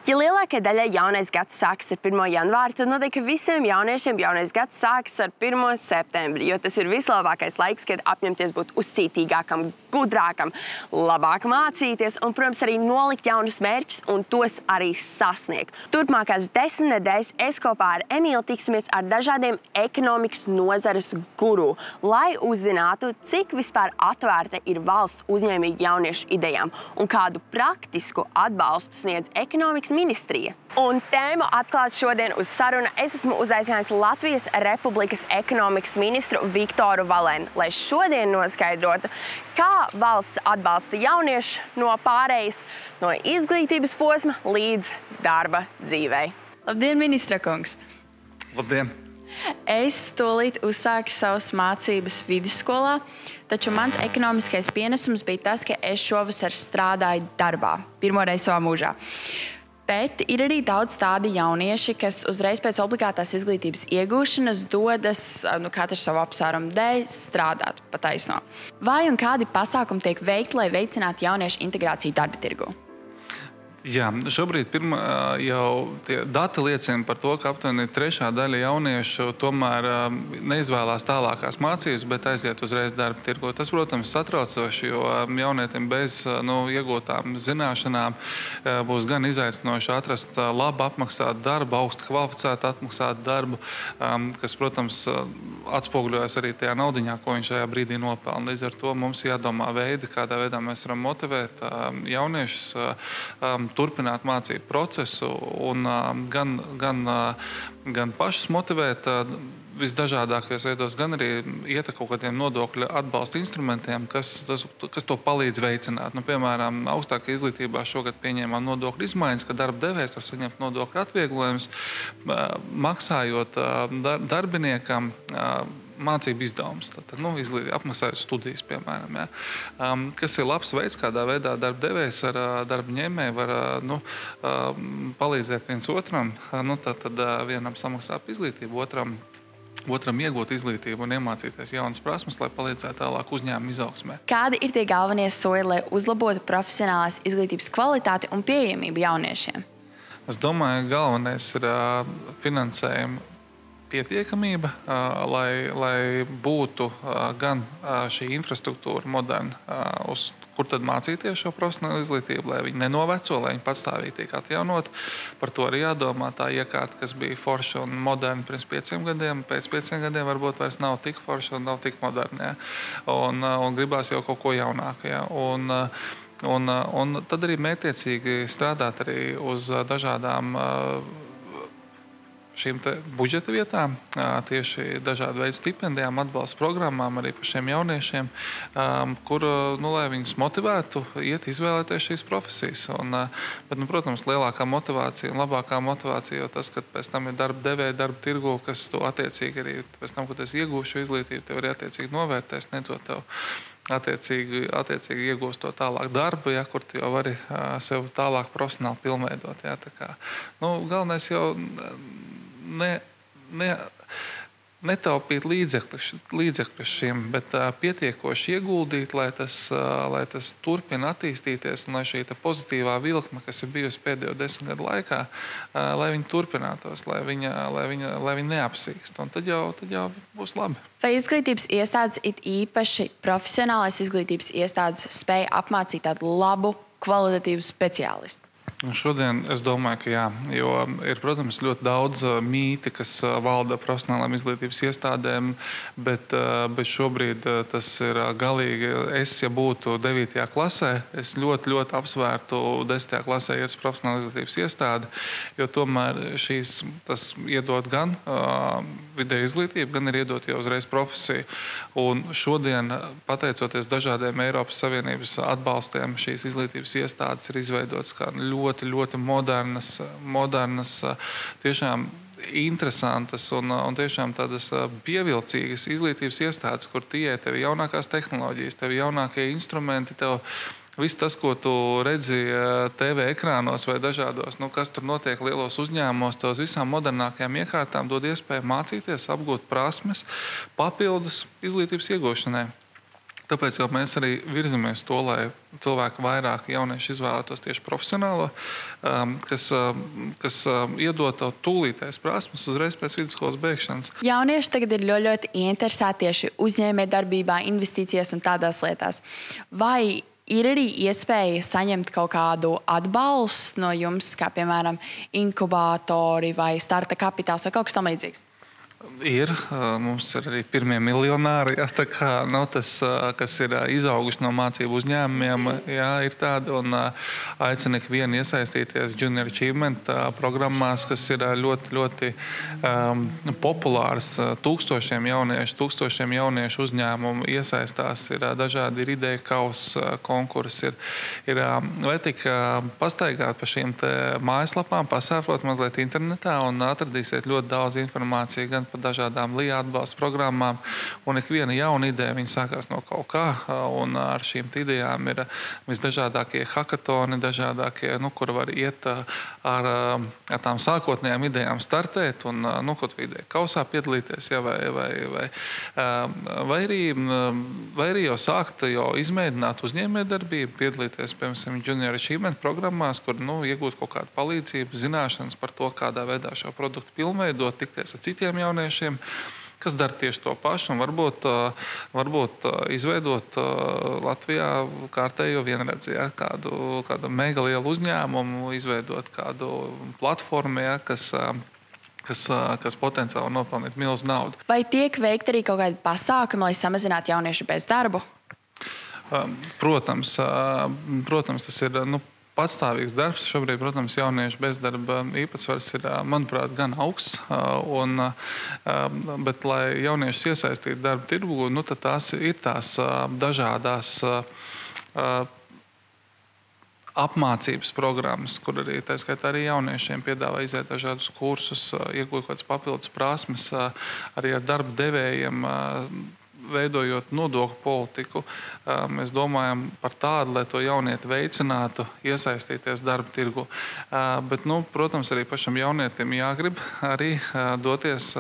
Ja lielākajai daļai jaunais gads sākas ar 1. janvāri, tad noteikti, ka visiem jauniešiem jaunais gads sākas ar 1. septembri, jo tas ir vislabākais laiks, kad apņemties būt uzcītīgākam, gudrākam, labāk mācīties un, protams, arī nolikt jaunus mērķus un tos arī sasniegt. Turpmākās 10 nedēļas es kopā ar Emīlu tiksimies ar dažādiem ekonomikas nozares guru, lai uzzinātu, cik vispār atvērta ir valsts uzņēmīgu jauniešu idejām un kādu praktisku atbalstu sniedz ekonomikas ministrija. Un tēmu atklāt šodien uz sarunu es esmu uzaicinājis Latvijas Republikas ekonomikas ministru Viktoru Valēnu, lai šodien noskaidrotu, kā valsts atbalsta jauniešu no pārējas no izglītības posma līdz darba dzīvei. Labdien, ministra kungs! Labdien! Es tūlīt uzsāku savas mācības vidusskolā, taču mans ekonomiskais pienesums bija tas, ka es šovasar strādāju darbā, pirmoreiz savā mūžā. Bet ir arī daudz tādi jaunieši, kas uzreiz pēc obligātās izglītības iegūšanas dodas, katrs savu apsvērumu dēļ, strādāt pa taisno. Vai un kādi pasākumi tiek veikti, lai veicinātu jauniešu integrāciju darba tirgū? Jā, šobrīd jau tie dati liecina par to, ka aptuveni 1/3 daļa jauniešu tomēr neizvēlās tālākās mācības, bet aiziet uzreiz darba tirgu. Tas, protams, satraucoši, jo jaunietim bez iegūtām zināšanām būs gan izaicinoši atrast labi apmaksātu darbu, augstu kvalificētu apmaksātu darbu, kas, protams, atspoguļojas arī tajā naudiņā, ko viņš šajā brīdī nopelna. Līdz ar to mums jādomā veidi, kādā veidā mēs varam motivēt jauniešus turpināt mācību procesu un gan pašus motivēt visdažādākajos veidos, gan arī iet ar kaut kādiem nodokļu atbalsta instrumentiem, kas to palīdz veicināt. Piemēram, augstākajā izglītībā šogad pieņēmām nodokļu izmaiņas, ka darba devējs var saņemt nodokļu atvieglojumus, maksājot darbiniekam mācību izdevumus, apmaksājot studijas, piemēram. Ja. Kas ir labs veids, kādā veidā darba devējs ar darba ņēmēju var palīdzēt viens otram. Tad vienam samaksā par izglītību, otram iegūt izglītību un iemācīties jaunas prasmes, lai palīdzētu tālāk uzņēmumu izaugsmē. Kādi ir tie galvenie soļi, lai uzlabotu profesionālās izglītības kvalitāti un pieejamību jauniešiem? Es domāju, galvenais ir finansējuma pietiekamība, lai būtu gan šī infrastruktūra moderna, uz kur tad mācīties šo profesionālu izglītību, lai viņi nenoveco, lai viņi patstāvīgi tiek atjaunot. Par to arī jādomā. Tā iekārta, kas bija forša un moderna pirms 5 gadiem, pēc 5 gadiem varbūt vairs nav tik forša un nav tik moderna. Ja? Un gribās jau kaut ko jaunāku. Ja? Un tad arī mērķtiecīgi strādāt arī uz dažādām šīm budžeta vietām, tieši dažādu veidu stipendijām, atbalsta programmām arī par šiem jauniešiem, kur, lai viņus motivētu, izvēlēties šīs profesijas. Bet, protams, lielākā motivācija un labākā motivācija jau tas, ka pēc tam ir darba devēja, darba tirgu, kas to attiecīgi arī pēc tam, kad es iegūšu izglītību, tev arī attiecīgi novērtēs, nedot tev attiecīgi iegūst to tālāk darbu, ja, kur tu jau vari sev tālāk profesionāli pilnveidot. Ja, tā kā, galvenais jau netaupīt līdzekļus šim, bet pietiekoši ieguldīt, lai tas turpina attīstīties un lai šī pozitīvā vilkme, kas ir bijusi pēdējo 10 gadu laikā, lai viņi turpinātos, lai viņi neapsīkst. Un tad jau būs labi. Vai izglītības iestādes, it īpaši profesionālais izglītības iestādes, spēja apmācīt tādu labu, kvalitatīvu speciālistu? Šodien es domāju, ka jā, jo ir, protams, ļoti daudz mīti, kas valda profesionālām izglītības iestādēm, bet šobrīd tas ir galīgi. Ja būtu 9. klasē, es ļoti apsvērtu 10. klasē iet uz profesionālu izglītības iestādi, jo tomēr tas iedod gan vidēju izglītību, gan ir iedot jau uzreiz profesiju. Un šodien, pateicoties dažādiem Eiropas Savienības atbalstiem, šīs izglītības iestādes ir izveidotas kā ļoti modernas, tiešām interesantas un tiešām tādas pievilcīgas izglītības iestādes, kur tev ir jaunākās tehnoloģijas, tev ir jaunākie instrumenti, tev viss tas, ko tu redzi TV ekrānos vai dažādos, kas tur notiek lielos uzņēmumos, tos visām modernākajām iekārtām dod iespēju mācīties, apgūt prasmes, papildus izglītības iegūšanai. Tāpēc mēs arī virzamies to, lai cilvēki vairāk jaunieši izvēlētos tieši profesionālo, kas iedod tev tūlītējas prasmes uzreiz pēc vidusskolas beigšanas. Jaunieši tagad ir ļoti interesēti tieši uzņēmējdarbībā, investīcijās un tādās lietās. Vai ir arī iespēja saņemt kaut kādu atbalstu no jums, kā piemēram inkubātori vai starta kapitāls vai kaut kas tam līdzīgs? Ir. Mums ir arī pirmie miljonāri, jā, tā kā, tas, kas ir izauguši no mācību uzņēmumiem, jā, ir tādi, un aicinu ikvienu iesaistīties Junior Achievement programmās, kas ir ļoti, ļoti populārs. Tūkstošiem jauniešu uzņēmumu iesaistās, ir dažādi ideja kausa konkursi. Vai tik pastaigāt pa šīm mājaslapām, pasērfot mazliet internetā un atradīsiet ļoti daudz informāciju gan par dažādām LIA atbalsta programmām, un ikviena jauna ideja, viņa sākās no kaut kā, un ar šīm idejām ir visdažādākie hakatoni, dažādākie, kur var iet ar tām sākotnējām idejām startēt, un, kaut vai ideja kausā piedalīties, ja, vai arī jau sākt, jau izmēģināt uzņēmējdarbību, piedalīties, piemēram, Junior Achievement programmās, kur, iegūt kaut kādu palīdzību, zināšanas par to, kādā veidā šo produktu pilnveidot, tikties ar citiem jauniešiem, kas dara tieši to pašu, un varbūt izveidot Latvijā kārtējo vienredzi, ja, kādu mega lielu uzņēmumu, izveidot kādu platformu, ja, kas potenciāli nopelnīt milzu naudu. Vai tiek veikt arī kaut kādi pasākumi, lai samazinātu jauniešu bezdarbu? Protams, tas ir patstāvīgs darbs. Šobrīd, protams, jauniešu bezdarba īpatsvars ir, manuprāt, gan augsts, bet, lai jauniešus iesaistītu darba tirgu, tad tās ir tās dažādās apmācības programmas, kur arī, tā skaitā, arī jauniešiem piedāvā iziet dažādus kursus, iegūt kādas papildus prasmes, arī ar darba devējiem, veidojot nodokļu politiku, mēs domājam par tādu, lai to jaunieti veicinātu, iesaistīties darba tirgu. Bet, protams, arī pašam jaunietim jāgrib arī doties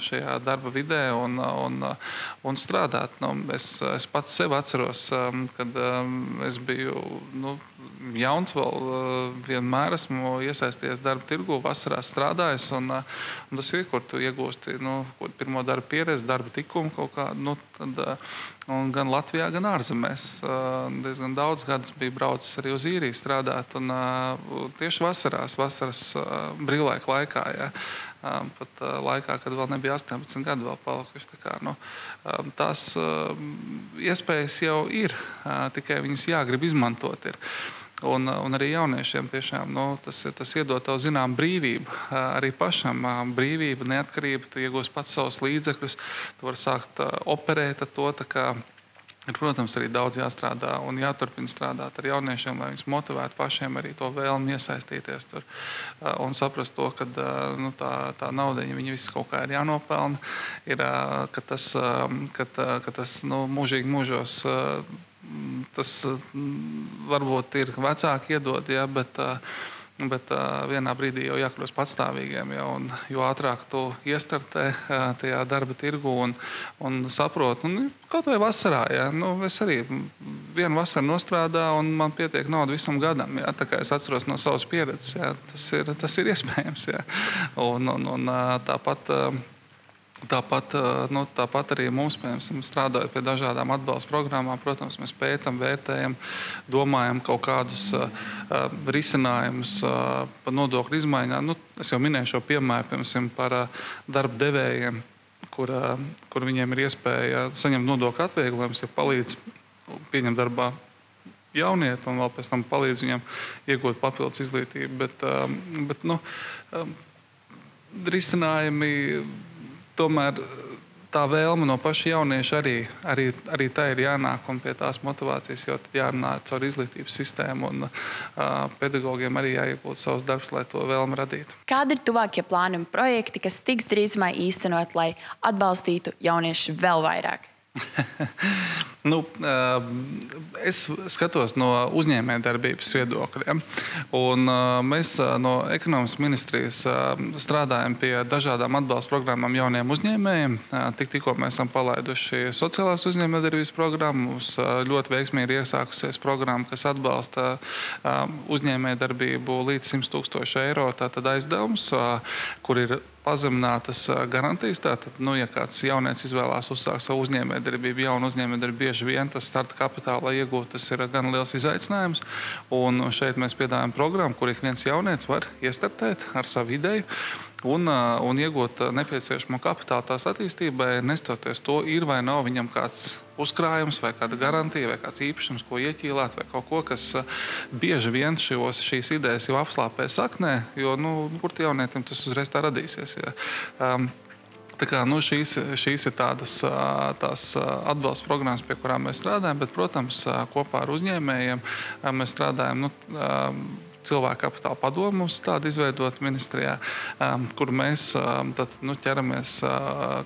šajā darba vidē un strādāt. Es pats sev atceros, kad es biju jauns vēl, vienmēr esmu iesaistījies darba tirgu, vasarā strādājis, un tas ir, kur tu iegūsti pirmo darba pieredzi, darba tikumu kaut kādu, gan Latvijā, gan ārzemēs. Diezgan daudz gadus biju braucis arī uz Īriju strādāt, un tieši vasaras brīvlaika laikā, ja, pat laikā, kad vēl nebija 18 gadu vēl palikuši. Tās iespējas jau ir, tikai viņas jāgrib izmantot ir. Un arī jauniešiem tiešām tas iedod tev zinām brīvību, arī pašam brīvību, neatkarību, tu iegūsi pats savus līdzekļus, tu vari sākt operēt ar to, tā kā ir, protams, arī daudz jāstrādā un jāturpina strādāt ar jauniešiem, lai viņus motivētu pašiem arī to vēlmi iesaistīties tur un saprast to, ka tā naudiņa, viņi visi kaut kā ir jānopelna, ir, ka tas mūžīgi mūžos tas varbūt ir vecāki iedod, ja, bet vienā brīdī jau jākļūst patstāvīgiem, ja, un jo ātrāk tu iestartē tajā darba tirgu un saprot, kaut vai vasarā, ja, es arī vienu vasaru nostrādāju un man pietiek nauda visam gadam, ja, tā kā es atceros no savas pieredzes, ja, tas ir iespējams, ja, un Tāpat arī mums, piemēram, strādājot pie dažādām atbalsta programmām, protams, mēs pētam, vērtējam, domājam kaut kādus risinājumus par nodokļu izmaiņām. Es jau minēju šo piemēru, piemēram, par darba devējiem, kur viņiem ir iespēja saņemt nodokļu atvieglojumus, ja palīdz pieņemt darbā jaunieti un vēl pēc tam palīdz viņam iegūt papildus izglītību. Bet risinājumi tomēr tā vēlme no paša jaunieša arī tā ir jānāk, un pie tās motivācijas jau jārunā caur izglītības sistēmu, un pedagogiem arī jāiegūt savus darbs, lai to vēlmi radītu. Kādi ir tuvākie plāni un projekti, kas tiks drīzumā īstenot, lai atbalstītu jauniešus vēl vairāk? Es skatos no uzņēmējdarbības viedokļa. Un mēs no ekonomikas ministrijas strādājam pie dažādām atbalsta programmām jauniem uzņēmējiem. Tikko mēs esam palaiduši sociālās uzņēmējdarbības programmu. Mums ļoti veiksmīgi ir iesākusies programma, kas atbalsta uzņēmējdarbību līdz 100 000 eiro. Tātad aizdevums, kur ir pazeminātas garantijas. Tātad, ja kāds jaunietis izvēlās uzsākt savu uzņēmējdarbību, jaunu uzņēmējdarbību, bieži vien tas starta kapitāla iegūt, tas ir gan liels izaicinājums. Un šeit mēs piedāvājam programmu, kur ik viens jaunietis var iestartēt ar savu ideju un iegūt nepieciešamo kapitālu tās attīstībai, nestoties to, ir vai nav viņam kāds uzkrājums vai kāda garantija vai kāds īpašums, ko ieķīlāt vai kaut ko, kas bieži vien šīs idejas jau apslāpē saknē, jo, kur tie jaunietim tas uzreiz tā radīsies. Ja. Tā kā, šīs ir tās atbalsta programmas, pie kurām mēs strādājam, bet, protams, kopā ar uzņēmējiem mēs strādājam, cilvēku kapitāla padomu mums tādu izveidot ministrijā, kur mēs ķeramies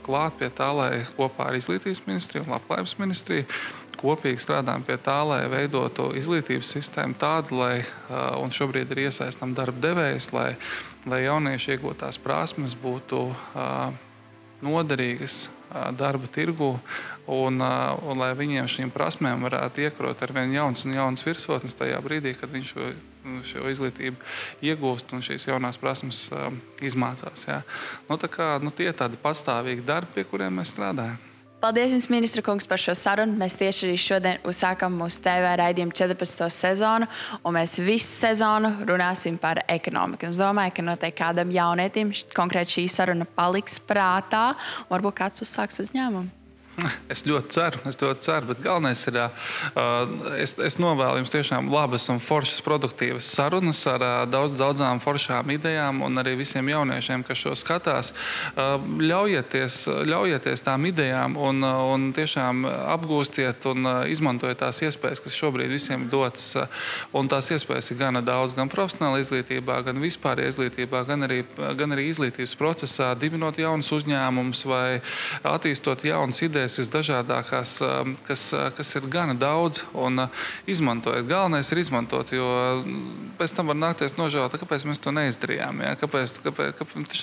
klāt pie tā, lai kopā ar izglītības ministriju un labklājības ministriju kopīgi strādājam pie tā, lai veidotu izglītības sistēmu tādu, un šobrīd ir iesaistām darba devējs, lai jaunieši iegūtās prasmes būtu noderīgas darba tirgu un lai viņiem šīm prasmēm varētu iekrot ar vien jauns un jauns virsotnes tajā brīdī, kad viņš šo izglītību iegūst un šīs jaunās prasmes izmācās. Ja. Tie ir tādi pastāvīgi darbi, pie kuriem mēs strādājam. Paldies jums, ministra kungs, par šo sarunu. Mēs tieši arī šodien uzsākam mūsu TV raidījumu 14. sezonu, un mēs visu sezonu runāsim par ekonomiku. Es domāju, ka noteikti kādam jaunietim konkrēti šī saruna paliks prātā, un varbūt kāds uzsāks uzņēmumu. Es ļoti ceru, bet galvenais ir, es novēlu jums tiešām labas un foršas produktīvas sarunas ar daudzām foršām idejām un arī visiem jauniešiem, kas šo skatās. Ļaujieties tām idejām un tiešām apgūstiet un izmantojiet tās iespējas, kas šobrīd visiem dotas. Un tās iespējas ir gana daudz, gan profesionāla izglītībā, gan vispārējā izglītībā, gan arī izglītības procesā, dibinot jaunus uzņēmumus vai attīstot jaunas idejas visdažādākās, kas ir gana daudz, un izmantojiet. Galvenais ir izmantot, jo pēc tam var nākties nožēlot, kāpēc mēs to neizdarījām, ja? Kāpēc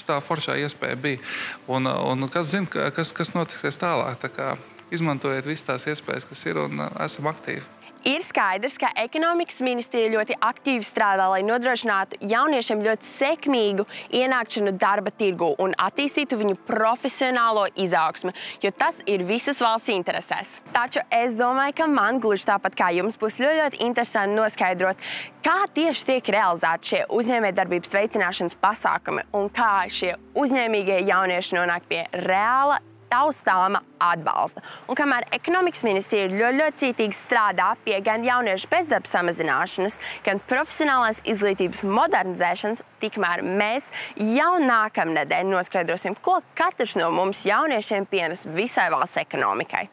tā foršā iespēja bija. Un kas zina, kas notiksies tālāk. Tā kā izmantojiet visas tās iespējas, kas ir, un esam aktīvi. Ir skaidrs, ka ekonomikas ministrija ļoti aktīvi strādā, lai nodrošinātu jauniešiem ļoti sekmīgu ienākšanu darba tirgu un attīstītu viņu profesionālo izaugsmi, jo tas ir visas valsts interesēs. Taču es domāju, ka man gluži tāpat kā jums būs ļoti interesanti noskaidrot, kā tieši tiek realizēti šie uzņēmējdarbības veicināšanas pasākumi un kā šie uzņēmīgie jaunieši nonāk pie reāla taustāma atbalsta. Un kamēr ekonomikas ministrija ļoti cītīgi strādā pie gan jauniešu bezdarba samazināšanas, gan profesionālās izglītības modernizēšanas, tikmēr mēs jau nākamnedēļ noskaidrosim, ko katrs no mums jauniešiem pienes visai valsts ekonomikai.